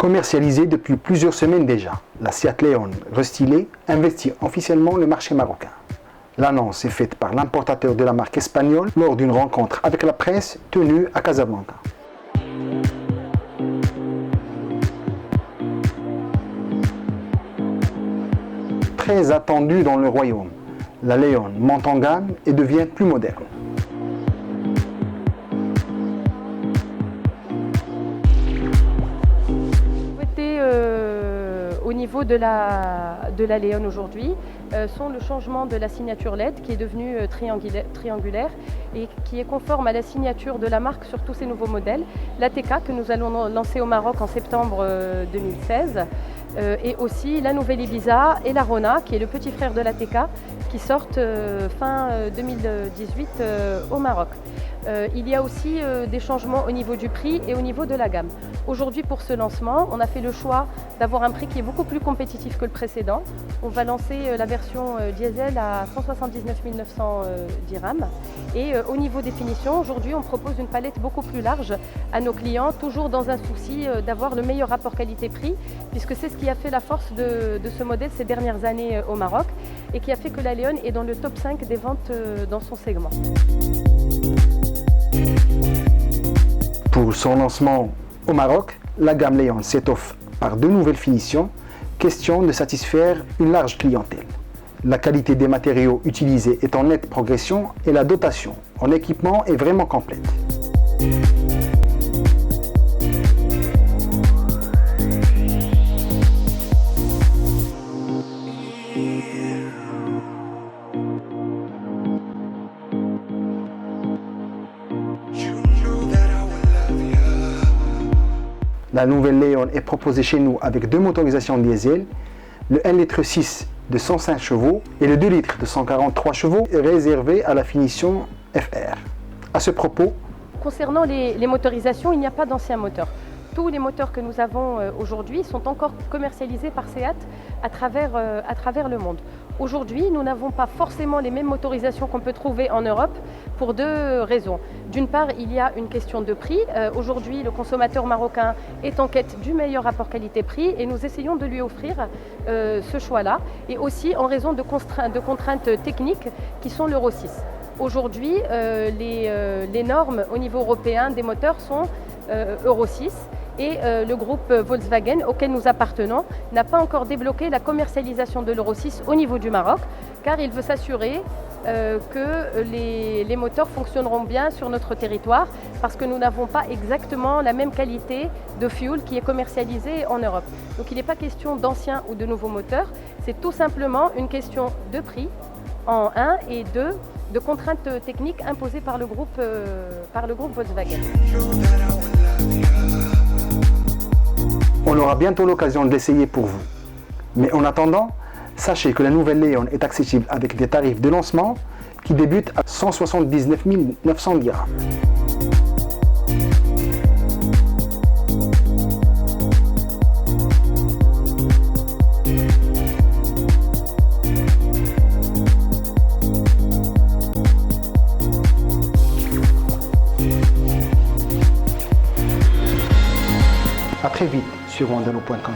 Commercialisée depuis plusieurs semaines déjà, la Seat León restylée investit officiellement le marché marocain. L'annonce est faite par l'importateur de la marque espagnole lors d'une rencontre avec la presse tenue à Casablanca. Très attendue dans le royaume, la León monte en gamme et devient plus moderne. Au niveau de la León aujourd'hui sont le changement de la signature LED qui est devenue triangulaire et qui est conforme à la signature de la marque sur tous ces nouveaux modèles. L'ATK que nous allons lancer au Maroc en septembre 2016 et aussi la nouvelle Ibiza et la Rona qui est le petit frère de l'ATK qui sortent fin 2018 au Maroc. Il y a aussi des changements au niveau du prix et au niveau de la gamme. Aujourd'hui, pour ce lancement, on a fait le choix d'avoir un prix qui est beaucoup plus compétitif que le précédent. On va lancer la version diesel à 179 900 dirhams. Et au niveau des finitions, aujourd'hui, on propose une palette beaucoup plus large à nos clients, toujours dans un souci d'avoir le meilleur rapport qualité-prix, puisque c'est ce qui a fait la force de ce modèle ces dernières années au Maroc et qui a fait que la León est dans le top 5 des ventes dans son segment. Pour son lancement au Maroc, la gamme León s'étoffe par deux nouvelles finitions, question de satisfaire une large clientèle. La qualité des matériaux utilisés est en nette progression et la dotation en équipement est vraiment complète. La nouvelle León est proposée chez nous avec deux motorisations diesel, le 1,6 litre de 105 chevaux et le 2 litres de 143 chevaux réservé à la finition FR. À ce propos, concernant les motorisations, il n'y a pas d'anciens moteurs. Tous les moteurs que nous avons aujourd'hui sont encore commercialisés par Seat à travers le monde. Aujourd'hui, nous n'avons pas forcément les mêmes motorisations qu'on peut trouver en Europe pour deux raisons. D'une part, il y a une question de prix. Aujourd'hui, le consommateur marocain est en quête du meilleur rapport qualité-prix et nous essayons de lui offrir ce choix-là. Et aussi en raison de contraintes techniques qui sont l'Euro 6. Aujourd'hui, les normes au niveau européen des moteurs sont Euro 6. Et le groupe Volkswagen, auquel nous appartenons, n'a pas encore débloqué la commercialisation de l'Euro 6 au niveau du Maroc, car il veut s'assurer que les moteurs fonctionneront bien sur notre territoire, parce que nous n'avons pas exactement la même qualité de fuel qui est commercialisée en Europe. Donc il n'est pas question d'anciens ou de nouveaux moteurs, c'est tout simplement une question de prix en 1 et 2 de contraintes techniques imposées par le groupe Volkswagen. On aura bientôt l'occasion de l'essayer pour vous. Mais en attendant, sachez que la nouvelle León est accessible avec des tarifs de lancement qui débutent à 179 900 dirhams. À très vite sur wandelo.com.